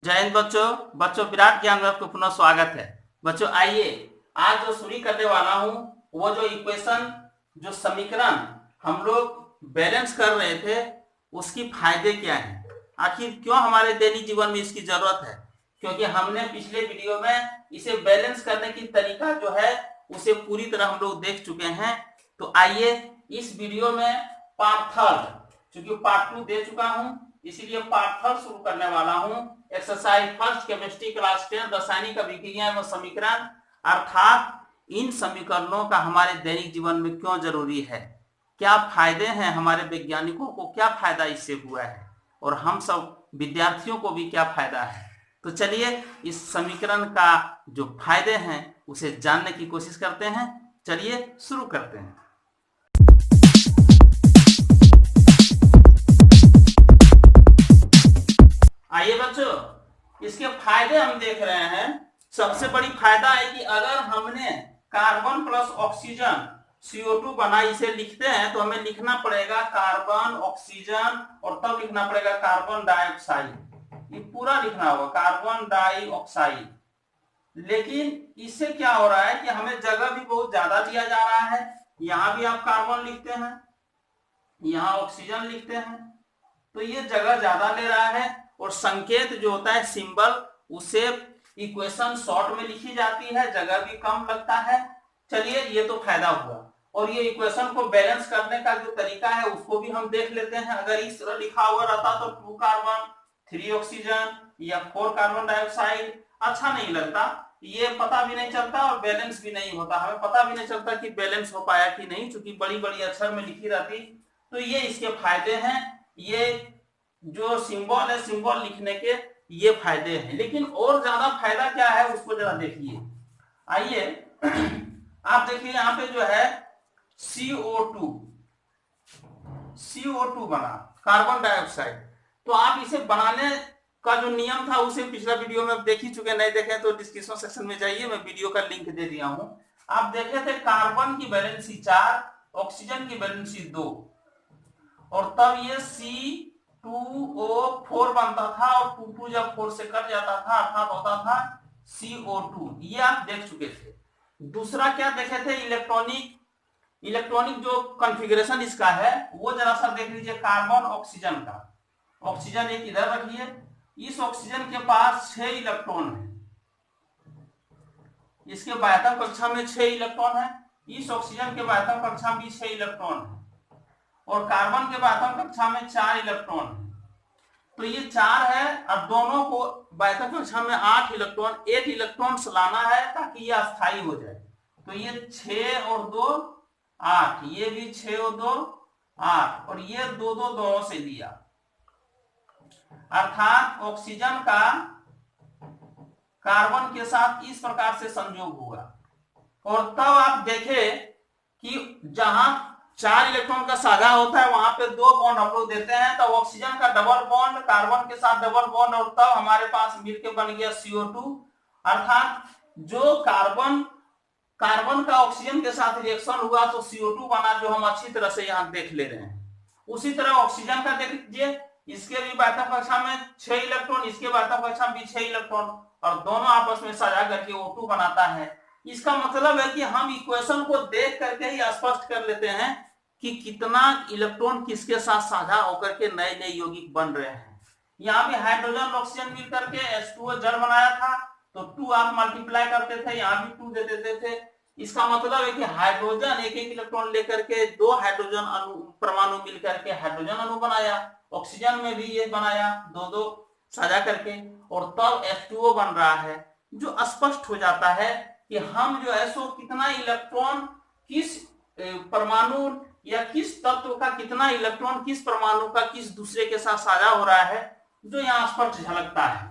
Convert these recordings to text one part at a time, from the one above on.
जय हिंद बच्चों। विराट ज्ञान में आपको पुनः स्वागत है। बच्चों आइए आज जो शुरू करने वाला हूं वो जो इक्वेशन जो समीकरण हम लोग बैलेंस कर रहे थे उसकी फायदे क्या है, आखिर क्यों हमारे दैनिक जीवन में इसकी जरूरत है। क्योंकि हमने पिछले वीडियो में इसे बैलेंस करने की तरीका जो है उसे पूरी तरह हम लोग देख चुके हैं। तो आइए इस वीडियो में पार्ट थर्ड, चूंकि पार्ट 2 दे चुका हूं इसीलिए पार्ट थर्ड शुरू करने वाला हूं। एक्सरसाइज फर्स्ट केमिस्ट्री क्लास 10 रासायनिक अभिक्रिया एवं समीकरण, अर्थात इन समीकरणों का हमारे दैनिक जीवन में क्यों जरूरी है, क्या फायदे हैं, हमारे वैज्ञानिकों को क्या फायदा इससे हुआ है और हम सब विद्यार्थियों को भी क्या फायदा है। तो चलिए इस समीकरण का जो फायदे हैं उसे जानने की कोशिश करते हैं। चलिए शुरू करते हैं। आइए बच्चों इसके फायदे हम देख रहे हैं। सबसे बड़ी फायदा है कि अगर हमने कार्बन प्लस ऑक्सीजन CO2 बना, इसे लिखते हैं तो हमें लिखना पड़ेगा कार्बन ऑक्सीजन और तब लिखना पड़ेगा कार्बन डाइऑक्साइड। ये पूरा लिखना होगा कार्बन डाइऑक्साइड। लेकिन इससे क्या हो रहा है कि हमें जगह भी बहुत ज्यादा दिया जा रहा है। यहां भी आप कार्बन लिखते हैं, यहां ऑक्सीजन लिखते हैं, तो ये जगह ज्यादा ले रहा है और संकेत जो होता है सिंबल उसे इक्वेशन शॉर्ट में लिखी जाती है, जगह भी कम लगता है। चलिए ये तो फायदा हुआ। और ये इक्वेशन को बैलेंस करने का जो तरीका है उसको भी हम देख लेते हैं। अगर इस तरह लिखा हुआ रहता तो 2 कार्बन 3 ऑक्सीजन या 4 कार्बन डाइऑक्साइड अच्छा नहीं लगता, ये पता भी नहीं चलता और बैलेंस भी नहीं होता, हमें पता भी नहीं चलता कि बैलेंस हो पाया कि नहीं, चूंकि बड़ी बड़ी अक्षर में लिखी रहती। तो ये इसके फायदे हैं। ये जो सिंबल है सिंबल लिखने के ये फायदे हैं। लेकिन और ज्यादा फायदा क्या है उसको जरा देखिए। आइए आप देखिए यहाँ पे जो है CO2 बना कार्बन डाइऑक्साइड। तो आप इसे बनाने का जो नियम था उसे पिछला वीडियो में देख ही चुके, नहीं देखे तो डिस्क्रिप्शन सेक्शन में जाइए, मैं वीडियो का लिंक दे दिया हूं। आप देखे थे कार्बन की वैलेंसी 4, ऑक्सीजन की वैलेंसी 2 और तब ये C2O4 बनता था और 2 जब 4 से कट जाता था अर्थात होता था CO2। ये आप देख चुके थे। दूसरा क्या देखे थे, इलेक्ट्रॉनिक जो कॉन्फ़िगरेशन इसका है वो जरा सा देख लीजिए। कार्बन ऑक्सीजन का, ऑक्सीजन एक इधर रखिए, इस ऑक्सीजन के पास 6 इलेक्ट्रॉन है, इसके बाह्यतम कक्षा में 6 इलेक्ट्रॉन है, इस ऑक्सीजन के बाह्यतम कक्षा में भी 6 इलेक्ट्रॉन है और कार्बन के बाह्यतम कक्षा में 4 इलेक्ट्रॉन है। तो ये 4 है और दोनों को बाह्यतम कक्षा में 8 इलेक्ट्रॉन, 8 इलेक्ट्रॉन लाना है ताकि ये अस्थायी हो जाए। तो ये 6 और 2 8, ये भी 6 और 2 8 और ये 2 2 दोनों से लिया, अर्थात ऑक्सीजन का कार्बन के साथ इस प्रकार से संयोग हुआ। और तब आप देखें कि जहां 4 इलेक्ट्रॉन का साझा होता है वहां पे 2 बॉन्ड हम लोग देते हैं, तो ऑक्सीजन का डबल बॉन्ड कार्बन के साथ डबल बॉन्ड और तब हमारे पास मिलकर बन गया CO2। अर्थात जो कार्बन का ऑक्सीजन के साथ रिएक्शन हुआ तो CO2 बना, जो हम अच्छी तरह से यहां देख ले रहे हैं। उसी तरह ऑक्सीजन का देख लीजिए, इसके भी बाह्यतम कक्षा में 6 इलेक्ट्रॉन, इसके बाह्यतम कक्षा में भी 6 इलेक्ट्रॉन और दोनों आपस में साझा करके O2 बनाता है। इसका मतलब है कि हम इक्वेशन को देख करके ही स्पष्ट कर लेते हैं कि कितना इलेक्ट्रॉन किसके साथ साझा होकर के नए नए यौगिक बन रहे हैं। यहाँ पे हाइड्रोजन ऑक्सीजन मिल करके H2O जड़ बनाया था तो 2 आप मल्टीप्लाई करते थे, यहाँ भी 2 दे देते थे। इसका मतलब है कि हाइड्रोजन एक एक इलेक्ट्रॉन लेकर के 2 हाइड्रोजन अणु परमाणु मिलकर के हाइड्रोजन अणु बनाया, ऑक्सीजन में भी ये बनाया 2 2 साझा करके और तब H2O बन रहा है। जो स्पष्ट हो जाता है कि हम जो है सो कितना इलेक्ट्रॉन किस परमाणु या किस तत्व का कितना इलेक्ट्रॉन किस परमाणु का किस दूसरे के साथ साझा हो रहा है, जो यहाँ स्पष्ट झलकता है।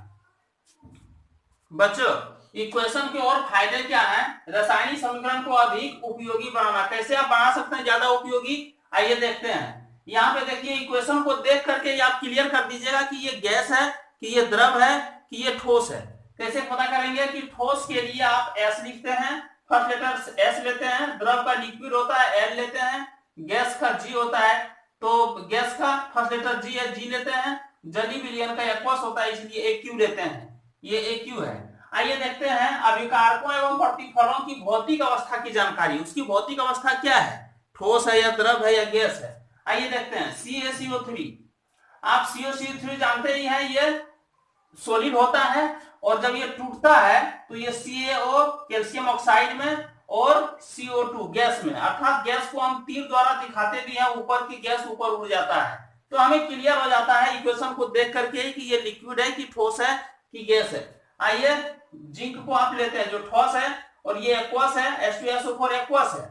बच्चों इक्वेशन के और फायदे क्या हैं? रासायनिक समीकरण को अधिक उपयोगी बनाना। कैसे आप बना सकते हैं ज्यादा उपयोगी, आइए देखते हैं। यहाँ पे देखिए इक्वेशन को देख करके आप क्लियर कर दीजिएगा कि ये गैस है, कि ये द्रव है, कि ये ठोस है। कैसे पता करेंगे कि ठोस के लिए आप S लिखते हैं, फर्स्ट लेटर S लेते हैं, द्रव का लिक्विड होता है L लेते हैं, गैस का G होता है, तो गैस का फर्स्ट लेटर G है, G लेते हैं जली विलयन का एक्वस होता है, इसलिए AQ लेते हैं, ये AQ है। आइए देखते हैं अभिकारकों एवं प्रतिफलों की भौतिक अवस्था की जानकारी। उसकी भौतिक अवस्था क्या है, ठोस है या द्रव है या गैस है। आइए देखते हैं CaCO3। आप CaCO3 जानते ही हैं, ये सॉलिड होता है और जब ये टूटता है तो ये CaO कैल्शियम ऑक्साइड में और CO2 गैस में, अर्थात गैस को हम तीर द्वारा दिखाते भी हैं, ऊपर की गैस ऊपर उड़ जाता है। तो हमें क्लियर हो जाता है इक्वेशन को देख करके कि ये लिक्विड है कि ठोस है कि गैस है। आइए जिंक को आप लेते हैं जो ठोस है और ये एक्वस है, H2SO4 एक्वस है,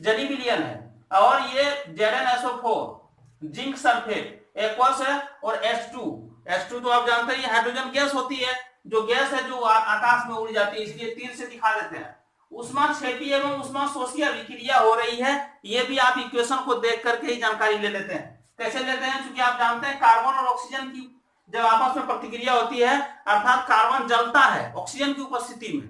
जली विलयन है, और ये ZnSO4 जिंक सल्फेट एक्वस है, और H2 तो आप जानते हैं हाइड्रोजन गैस होती है, जो गैस है जो आकाश में उड़ जाती है, इसलिए तीर से दिखा देते हैं। ऊष्माक्षेपी एवं ऊष्माशोषी अभिक्रिया हो रही है, ये भी आप इक्वेशन को देख करके ही जानकारी ले लेते हैं। कैसे लेते हैं, क्योंकि आप जानते हैं कार्बन और ऑक्सीजन की जब आपस में प्रतिक्रिया होती है, अर्थात कार्बन जलता है ऑक्सीजन की उपस्थिति में,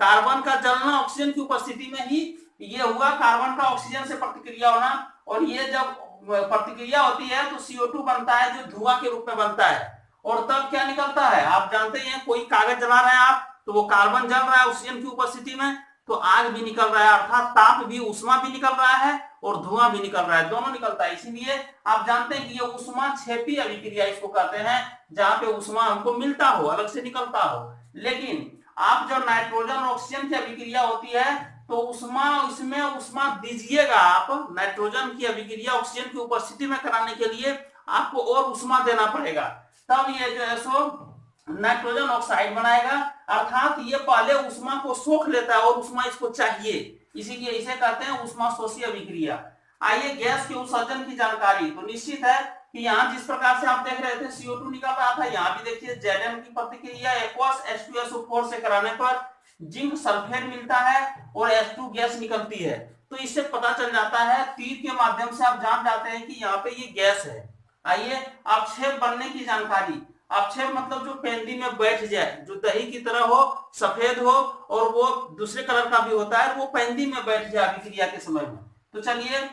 कार्बन का जलना ऑक्सीजन की उपस्थिति में ही ये हुआ, कार्बन का ऑक्सीजन से प्रतिक्रिया होना, और ये जब प्रतिक्रिया होती है तो CO2 बनता है जो धुआं के रूप में बनता है, और तब क्या निकलता है, आप जानते हैं कोई कागज जला रहे हैं आप, तो वो कार्बन जल रहा है ऑक्सीजन की उपस्थिति में, तो आग भी निकल रहा है, अर्थात ताप भी, ऊष्मा भी निकल रहा है और धुआं भी निकल रहा है, दोनों निकलता है। इसीलिए आप जानते हैं कि ये ऊष्माक्षेपी अभिक्रिया इसको कहते हैं, जहां पे ऊष्मा हमको मिलता हो, अलग से निकलता हो। लेकिन आप जो नाइट्रोजन और ऑक्सीजन की अभिक्रिया होती है तो ऊष्मा, इसमें ऊष्मा दीजिएगा आप, नाइट्रोजन की अभिक्रिया ऑक्सीजन की उपस्थिति में कराने के लिए आपको और ऊष्मा देना पड़ेगा, तब ये जो है सो नाइट्रोजन ऑक्साइड बनाएगा, अर्थात ये पहले ऊष्मा को सोख लेता है और ऊष्मा इसको चाहिए, इसीलिए इसे कहते हैं ऊष्माशोषी अभिक्रिया। आइए गैस के उत्सर्जन की जानकारी। तो निश्चित है कि यहाँ जिस प्रकार से आप देख रहे थे CO2 निकल रहा था, यहाँ भी देखिए Zn की प्रतिक्रिया एक्वस H2SO4 से कराने पर जिंक सल्फेट मिलता है और H2 गैस निकलती है। तो इससे पता चल जाता है, तीर के माध्यम से आप जान जाते हैं कि यहाँ पे ये गैस है। आइए अपक्षेप बनने की जानकारी। अपक्षेप मतलब जो पेंदी में बैठ जाए, जो दही की तरह हो, सफेद हो और वो दूसरे कलर का भी होता है, वो पेंदी में बैठ जाए अभिक्रिया के समय में। तो चलिए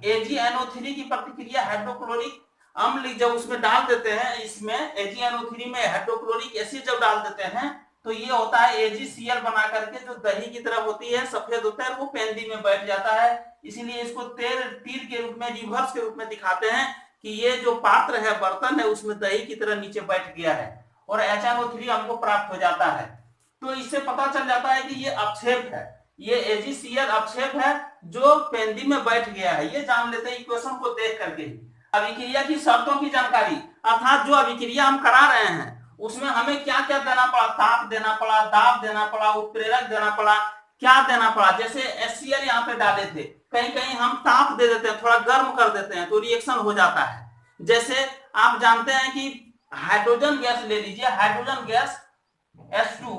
AgNO3 की प्रतिक्रिया हाइड्रोक्लोरिक अम्ल जब उसमें डाल देते हैं, इसमें AgNO3 में हाइड्रोक्लोरिक एसिड जब डाल देते हैं तो ये होता है AgCl बना करके, जो दही की तरह होती है, सफेद होता है, वो पेंदी में बैठ जाता है। इसीलिए इसको तीर के रूप में, रिवर्स के रूप में दिखाते हैं कि ये जो पात्र है, बर्तन है, उसमें दही की तरह नीचे बैठ गया है और HNO3 हमको प्राप्त हो जाता है। तो इससे पता चल जाता है कि ये अपक्षेप है, ये AgCl अपक्षेप है जो पेंदी में बैठ गया है, ये जान लेते हैं इक्वेशन को देख करके। अभिक्रिया की शर्तों की जानकारी, अर्थात जो अभिक्रिया हम करा रहे हैं उसमें हमें क्या क्या देना पड़ा, ताप देना पड़ा, दाब देना पड़ा, उत्प्रेरक देना पड़ा, क्या देना पड़ा। जैसे HCl यहाँ पे डाले थे, कहीं कहीं हम ताप दे देते हैं, थोड़ा गर्म कर देते हैं तो रिएक्शन हो जाता है। जैसे आप जानते हैं कि हाइड्रोजन गैस ले लीजिए, हाइड्रोजन गैस H2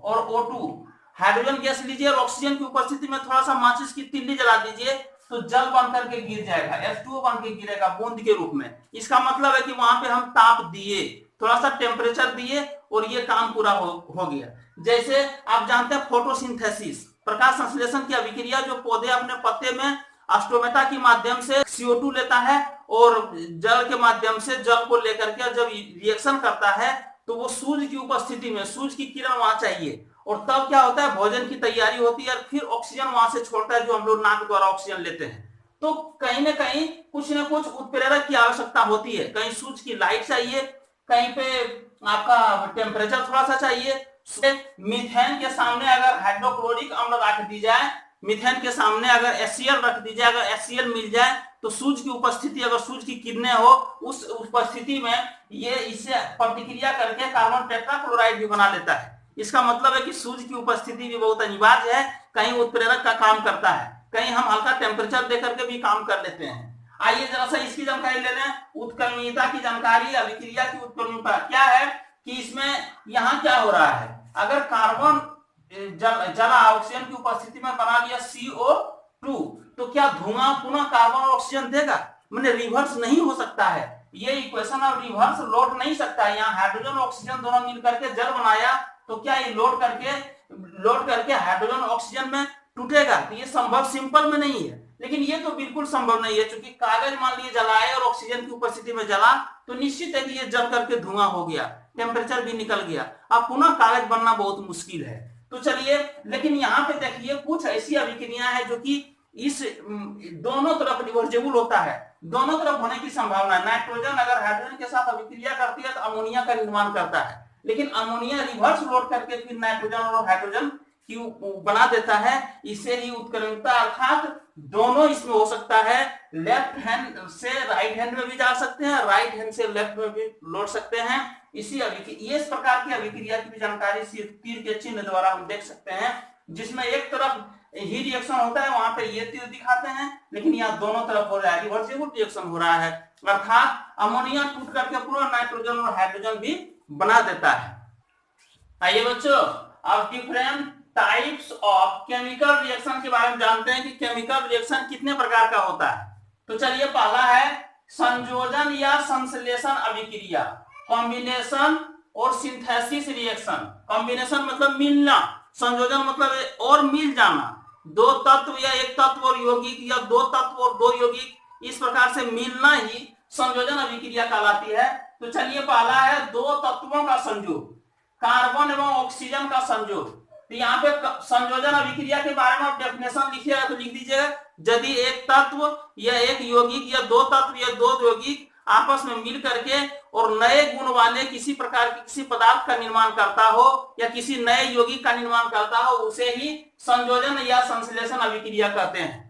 और O2, हाइड्रोजन गैस लीजिए और ऑक्सीजन की उपस्थिति में थोड़ा सा माचिस की तिल्ली जला दीजिए तो जल बन करके गिर जाएगा, H2O बन के गिरेगा बूंद के रूप में। इसका मतलब है कि वहां पे हम ताप दिए, थोड़ा सा टेम्परेचर दिए और ये काम पूरा हो गया। जैसे आप जानते हैं फोटोसिंथेसिस, प्रकाश संश्लेषण की अभिक्रिया, जो पौधे अपने पत्ते में स्टोमेटा के माध्यम से CO2 लेता है और जल के माध्यम से जल को लेकर के जब रिएक्शन करता है तो वो सूर्य की उपस्थिति में, सूर्य की किरण वहां चाहिए और तब क्या होता है, भोजन की तैयारी होती है और फिर ऑक्सीजन वहां से छोड़ता है, जो हम लोग नाक द्वारा ऑक्सीजन लेते हैं। तो कहीं ना कहीं कुछ न कुछ उत्प्रेरक की आवश्यकता होती है, कहीं सूर्य की लाइट चाहिए, कहीं पे आपका टेम्परेचर थोड़ा सा चाहिए। मीथेन के सामने अगर हाइड्रोक्लोरिक अम्ल रख दी जाए, मीथेन के सामने अगर HCl रख दी जाए, अगर HCl मिल जाए तो सूर्य की उपस्थिति, अगर सूर्य की किरणें हो उस उपस्थिति में ये इससे प्रतिक्रिया करके कार्बन टेट्राक्लोराइड भी बना लेता है। इसका मतलब है कि सूर्य की उपस्थिति भी बहुत अनिवार्य है, कहीं उत्प्रेरक का काम करता है, कहीं हम हल्का टेम्परेचर देकर के भी काम कर लेते हैं। आइए जरा सा इसकी जानकारी ले लें, उत्क्रमणीयता की जानकारी। अभिक्रिया की उत्क्रमणीयता क्या है कि इसमें यहाँ क्या हो रहा है, अगर कार्बन जला ऑक्सीजन की उपस्थिति में बना लिया CO2 तो क्या धुआं पुनः कार्बन और ऑक्सीजन देगा, मैंने रिवर्स नहीं हो सकता है, ये इक्वेशन अब रिवर्स लौट नहीं सकता है। यहाँ हाइड्रोजन ऑक्सीजन दोनों मिलकर के जल बनाया तो क्या ये लोड करके हाइड्रोजन ऑक्सीजन में टूटेगा, तो ये संभव सिंपल में नहीं है। लेकिन ये तो बिल्कुल संभव नहीं है, क्योंकि कागज मान लीजिए जलाए और ऑक्सीजन की उपस्थिति में जला तो निश्चित है कि ये जल करके धुआं हो गया, टेम्परेचर भी निकल गया, अब पुनः कागज बनना बहुत मुश्किल है। तो चलिए, लेकिन यहाँ पे देखिए कुछ ऐसी अभिक्रियाएं हैं जो कि इस दोनों तरफ रिवर्जेबल होता है, दोनों तरफ होने की संभावना है। नाइट्रोजन अगर हाइड्रोजन के साथ अभिक्रिया करती है तो अमोनिया का निर्माण करता है, लेकिन अमोनिया रिवर्स लोड करके फिर नाइट्रोजन और हाइड्रोजन की बना देता है। इसे ही उत्क्रमणिकता, अर्थात दोनों इसमें हो सकता है, लेफ्ट हैंड से राइट हैंड में भी जा सकते हैं, राइट हैंड से लेफ्ट में भी लौट सकते हैं। इसी ये इस प्रकार की अभिक्रिया की भी जानकारी सिर्फ तीर के चिन्ह द्वारा हम देख सकते हैं, जिसमें एक तरफ ही रिएक्शन होता है, वहां पे ये तीर दिखाते हैं, लेकिन यहाँ दोनों तरफ हो रहा है, रिवर्सिबल रिएक्शन हो रहा है, अर्थात अमोनिया टूट करके पूरा नाइट्रोजन और हाइड्रोजन भी बना देता है। आइए बच्चों, अब different types of chemical reaction के बारे में जानते हैं कि केमिकल रिएक्शन कितने प्रकार का होता है। तो चलिए, पहला है संयोजन या संश्लेषण अभिक्रिया, कॉम्बिनेशन और सिंथेसिस रिएक्शन। कॉम्बिनेशन मतलब मिलना, संयोजन मतलब और मिल जाना, दो तत्व या एक तत्व और यौगिक, या दो तत्व और दो यौगिक, इस प्रकार से मिलना ही संयोजन अभिक्रिया कहलाती है। तो चलिए, पहला है दो तत्वों का संयोग, कार्बन एवं ऑक्सीजन का संयोग। तो यहाँ पे संयोजन अभिक्रिया के बारे में आप डेफिनेशन लिखिएगा तो लिख दीजिएगा, यदि एक तत्व या एक यौगिक या दो तत्व या दो यौगिक आपस में मिल करके और नए गुण वाले किसी प्रकार के किसी पदार्थ का निर्माण करता हो या किसी नए यौगिक का निर्माण करता हो, उसे ही संयोजन या संश्लेषण अभिक्रिया कहते हैं।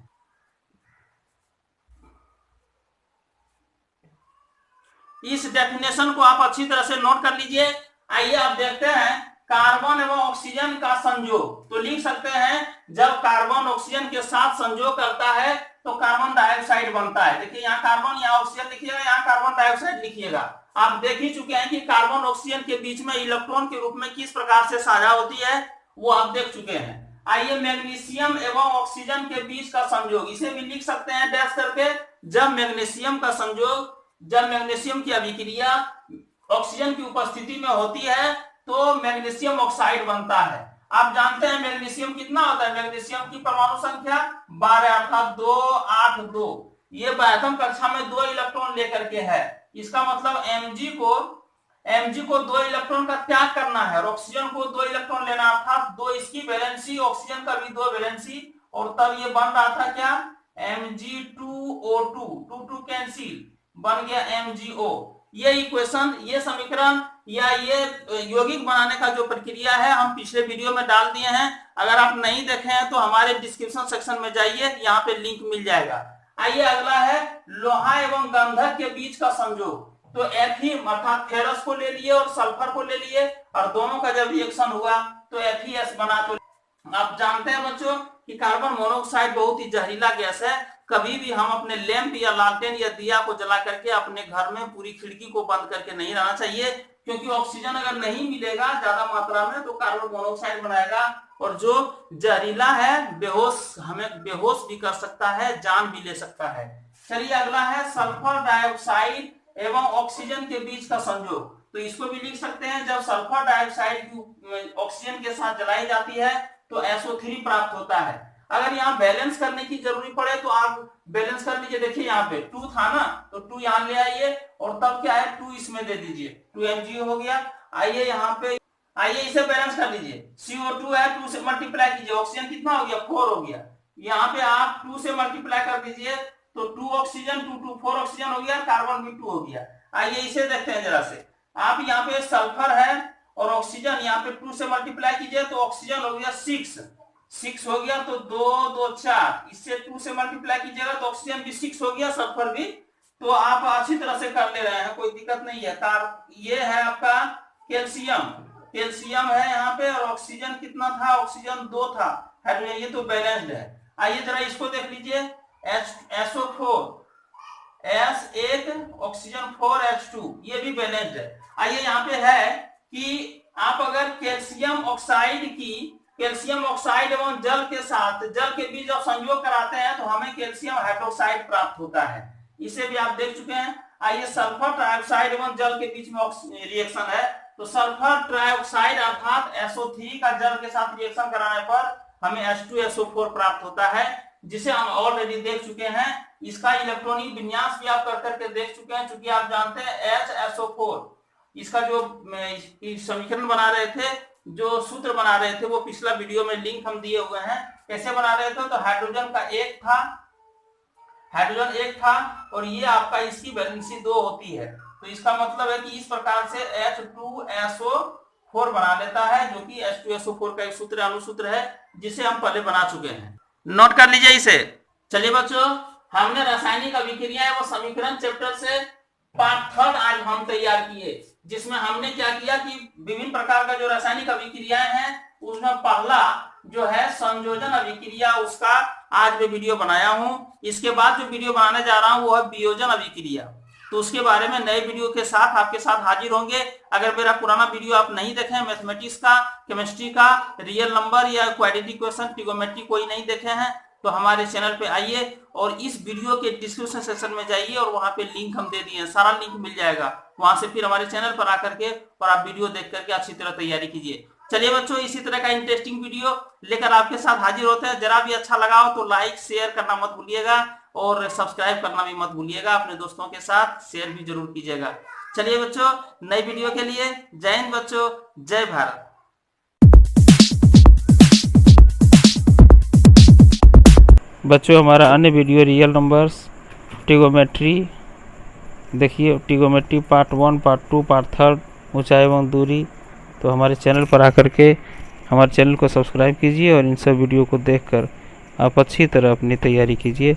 इस डेफिनेशन को आप अच्छी तरह से नोट कर लीजिए। आइए आप देखते हैं कार्बन एवं ऑक्सीजन का संयोग। तो लिख सकते हैं, जब कार्बन ऑक्सीजन के साथ संयोग करता है तो कार्बन डाइऑक्साइड बनता है। देखिए, यहाँ कार्बन, यहाँ ऑक्सीजन लिखिएगा, यहाँ कार्बन डाइऑक्साइड लिखिएगा। आप देख ही चुके हैं कि कार्बन ऑक्सीजन के बीच में इलेक्ट्रॉन के रूप में किस प्रकार से साझा होती है, वो आप देख चुके हैं। आइए, मैग्नीशियम एवं ऑक्सीजन के बीच का संयोग, इसे भी लिख सकते हैं डैश करके। जब मैग्नीशियम का संयोग, जब मैग्नीशियम की अभिक्रिया ऑक्सीजन की उपस्थिति में होती है तो मैग्नीशियम ऑक्साइड बनता है। आप जानते हैं मैग्नीशियम कितना होता है, मैग्नीशियम की परमाणु संख्या 12 अर्थात 2 8 2। ये प्रथम कक्षा में 2 इलेक्ट्रॉन लेकर के है, इसका मतलब Mg को 2 इलेक्ट्रॉन का त्याग करना है और ऑक्सीजन को 2 इलेक्ट्रॉन लेना, अर्थात 2 इसकी वैलेंसी, ऑक्सीजन का भी 2 वैलेंसी, और तब ये बन रहा था क्या, Mg2O2, 2 कैंसिल, बन गया MgO। ये इक्वेशन, ये समीकरण या ये यौगिक बनाने का जो प्रक्रिया है हम पिछले वीडियो में डाल दिए हैं। अगर आप नहीं देखे हैं तो हमारे डिस्क्रिप्शन सेक्शन में जाइए, यहाँ पे लिंक मिल जाएगा। आइए, अगला है लोहा एवं गंधक के बीच का संयोग। तो एफिम अर्थात फेरस को ले लिए और सल्फर को ले लिए और दोनों का जब रिएक्शन हुआ तो FeS बना। तो आप जानते हैं बच्चों कि कार्बन मोनोऑक्साइड बहुत ही जहरीला गैस है। कभी भी हम अपने लैंप या लालटेन या दिया को जला करके अपने घर में पूरी खिड़की को बंद करके नहीं रहना चाहिए, क्योंकि ऑक्सीजन अगर नहीं मिलेगा ज्यादा मात्रा में तो कार्बन मोनोऑक्साइड बनाएगा और जो जहरीला है, बेहोश, हमें बेहोश भी कर सकता है, जान भी ले सकता है। चलिए, अगला है सल्फर डाइऑक्साइड एवं ऑक्सीजन के बीच का संयोग। तो इसको भी लिख सकते हैं, जब सल्फर डाइऑक्साइड की ऑक्सीजन के साथ जलाई जाती है तो SO3 प्राप्त होता है। अगर यहाँ बैलेंस करने की जरूरी पड़े तो आप बैलेंस कर लीजिए। देखिए, यहाँ पे 2 था ना, तो 2 यहाँ ले आइए और तब क्या है 2 इसमें दे दीजिए, 2 Mg हो गया। आइए यहाँ पे, आइए इसे बैलेंस कर लीजिए, CO2 है, 2 से मल्टीप्लाई कीजिए, ऑक्सीजन कितना हो गया, 4 हो गया। यहाँ पे आप 2 से मल्टीप्लाई कर दीजिए तो 2 ऑक्सीजन, 2 4 ऑक्सीजन हो गया, कार्बन भी 2 हो गया। आइए इसे देखते हैं जरा से। आप यहाँ पे सल्फर है और ऑक्सीजन, यहाँ पे 2 से मल्टीप्लाई कीजिए तो ऑक्सीजन हो गया 6 हो गया, तो 2 2 4, इससे 2 से मल्टीप्लाई कीजिएगा तो ऑक्सीजन भी 6 हो गया, सल्फर भी। तो आप अच्छी तरह से कर ले रहे हैं, कोई दिक्कत नहीं है। ये है आपका कैल्शियम है यहाँ पे, और ऑक्सीजन कितना था, ऑक्सीजन 2 था, हाइड्रोजन, ये तो बैलेंस्ड है। आइए जरा इसको देख लीजिए, SO4 S1 ऑक्सीजन 4 H2, ये भी बैलेंस्ड है। आइए यहाँ पे है कि आप अगर कैल्शियम ऑक्साइड एवं जल के साथ, जल के बीच जब संयोग कराते हैं तो हमें कैल्शियम हाइड्रोक्साइड प्राप्त होता है, इसे भी आप देख चुके हैं। आइए, सल्फर ट्राइऑक्साइड एवं जल के बीच में रिएक्शन है, तो सल्फर ट्राइऑक्साइड अर्थात SO3 का जल के साथ रिएक्शन कराने पर हमें H2SO4 प्राप्त होता है, जिसे हम ऑलरेडी देख चुके हैं। इसका इलेक्ट्रॉनिक विन्यास भी आप कर करके देख चुके हैं, चूंकि आप जानते हैं HSO4 इसका जो समीकरण बना रहे थे, जो सूत्र बना रहे थे, वो पिछला वीडियो में लिंक हम दिए हुए हैं। कैसे बना रहे थे? तो हाइड्रोजन एक था और ये आपका इसकी वैलेंसी 2 होती है, तो इसका मतलब है कि इस प्रकार से H2SO4 बना लेता है, जो कि H2SO4 का एक सूत्र अनुसूत्र है, जिसे हम पहले बना चुके हैं। नोट कर लीजिए इसे। चलिए बच्चों, हमने रासायनिक अभिक्रियाएं वो समीकरण चैप्टर से पार्ट 3 आज हम तैयार किए, जिसमें हमने क्या किया कि विभिन्न प्रकार का जो रासायनिक अभिक्रियाएं हैं उसमें पहला जो है संयोजन अभिक्रिया, उसका आज मैं वीडियो बनाया हूं। इसके बाद जो वीडियो बनाने जा रहा हूं वो है वियोजन अभिक्रिया, तो उसके बारे में नए वीडियो के साथ आपके साथ हाजिर होंगे। अगर मेरा पुराना वीडियो आप नहीं देखे, मैथमेटिक्स का, केमिस्ट्री का, रियल नंबर या क्वाड्रेटिक इक्वेशन, ट्रिगोनोमेट्री कोई नहीं देखे हैं, तो हमारे चैनल पे आइए और इस वीडियो के डिस्क्रिप्शन सेक्शन में जाइए और वहां पे लिंक हम दे दिए, सारा लिंक मिल जाएगा वहां से। फिर हमारे चैनल पर आकर के और आप वीडियो देख करके अच्छी तरह तैयारी कीजिए। चलिए बच्चों, इसी तरह का इंटरेस्टिंग वीडियो लेकर आपके साथ हाजिर होते हैं। जरा भी अच्छा लगा हो तो लाइक शेयर करना मत भूलिएगा और सब्सक्राइब करना भी मत भूलिएगा। अपने दोस्तों के साथ शेयर भी जरूर कीजिएगा। चलिए बच्चों, नई वीडियो के लिए जय हिंद बच्चों, जय भारत। बच्चों, हमारा अन्य वीडियो रियल नंबर्स, ट्रिगोनोमेट्री देखिए, ट्रिगोनोमेट्री पार्ट 1, पार्ट 2, पार्ट 3, ऊंचाई एवं दूरी, तो हमारे चैनल पर आकर के हमारे चैनल को सब्सक्राइब कीजिए और इन सब वीडियो को देखकर आप अच्छी तरह अपनी तैयारी कीजिए।